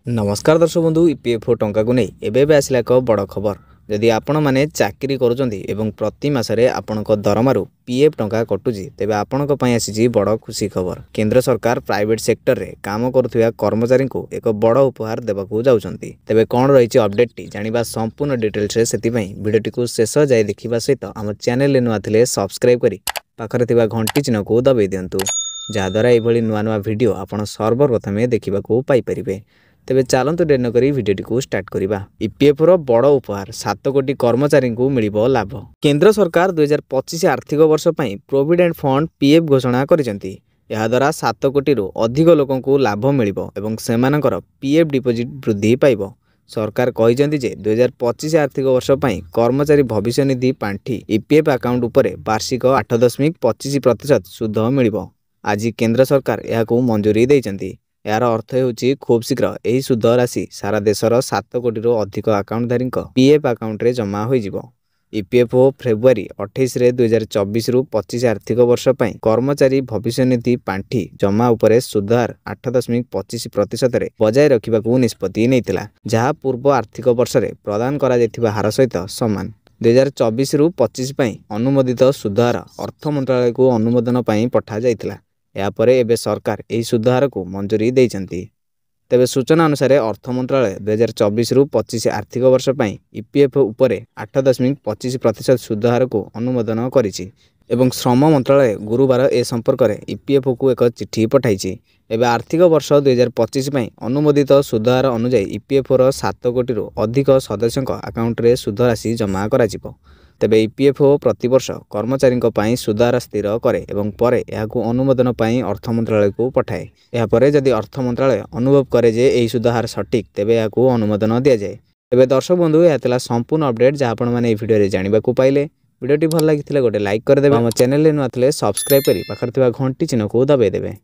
नमस्कार दर्शक बंधु ईपीएफओ टंका को नहीं एबे आसला एक बड़ खबर। जदि आपण मैंने चाकरी करुँच प्रति मासरे आपणक दरमारू पीएफ टंका कटुची तेबे आपणक पई आसीची बड़ खुशी खबर। केंद्र सरकार प्राइवेट सेक्टर रे काम करुथिबा कर्मचारी को एक बड़ उपहार देबाकू जाउछंती। तेबे कोन रहिछि अपडेट टी जानिबा संपूर्ण डिटेल्स रे सेति वीडियो टी को शेष जाय देखिबा सहित हम चैनल नुआ थिले सब्सक्राइब करी पाखरे थिबा घंटी चिन्ह को दबाई दियंतु जहाद्वारा एभली नुआ नुआ वीडियो आपण सर्वप्रथमे देखिबाकू पाई परिबे। तेबे चलतु डेर नक भिडियोटी को स्टार्ट करवा। ईपीएफओ बड़ उपहार 7 कोटी कर्मचारी को मिलिबो लाभ। केंद्र सरकार 2025 आर्थिक वर्ष पई प्रोविडेंट फंड पीएफ घोषणा करिसेंती। यह द्वारा 7 कोटी रु अधिक लोकों को लाभ मिलिबो एवं सेमानकर पीएफ डिपोजिट वृद्धि पाइबो। सरकार कहिसेंती जे 2025 आर्थिक वर्ष पई कर्मचारी भविष्य निधि पांठी ईपीएफ अकाउंट उपरे वार्षिक 8.25% सुध मिलिबो। आज केंद्र सरकार यहाकू मंजूरी दैछंती। यार अर्थ होची खूब शीघ्र यही सुध राशि सारा देशर 7 कोटी रु अधिक अकाउंटधारी पीएफ अकाउंट रे जमा हो जिवो। ईपीएफओ फेब्रुआरी 28 रे 2024 रु 25 आर्थिक वर्ष पई कर्मचारी भविष्य निधि पांठी जमा उपरे सुध हार 8.25% रे बजाय रखिबाकू निष्पत्ति नैतिला, जहा पूर्व आर्थिक वर्ष रे प्रदान करा जैथिबा हार सहित समान। 2024 रु 25 पई अनुमोदित सुध हार अर्थ मंत्रालय को अनुमोदन पई पठा जाइतिला। यापरे एबे सरकार यही सुधार को मंजूरी देइछंती। तेबे सूचना अनुसार अर्थ मंत्रालय 2024 रु 25 आर्थिक वर्ष पई ईपीएफ उपरे 8.25% सुधार को अनुमोदन करिछि एवं श्रम मंत्रालय गुरुवार ए संपर्क में ईपीएफ को एक चिट्ठी पठाइछि। एबे आर्थिक वर्ष 2025 पई अनुमोदित सुधार अनुसार ईपीएफओर 7 कोटी रु अधिक सदस्यों अकाउंट रे सुध राशि जमा कराजिवो। तेबे ईपीएफओ प्रतिवर्ष कर्मचारी सुधार स्थिर करे एवं परे याकू अनुमोदन पाई अर्थ मंत्रालय को पठाए। या परे जदि अर्थ मंत्रालय अनुभव करे जे एही सुधार सठिक तेबे याकू अनुमोदन दिया जाए। तेबे दर्शक बंधु यह थिला संपूर्ण अपडेट जहाँ आपण माने भिडियो रे जानिबा को पाइले। वीडियोटी भल लागिथिले गोटे लाइक कर देबे। हम चैनल रे नुआ थिले सब्सक्राइब करी पाखर थिबा घंटी चिन्ह को दबाई देबे।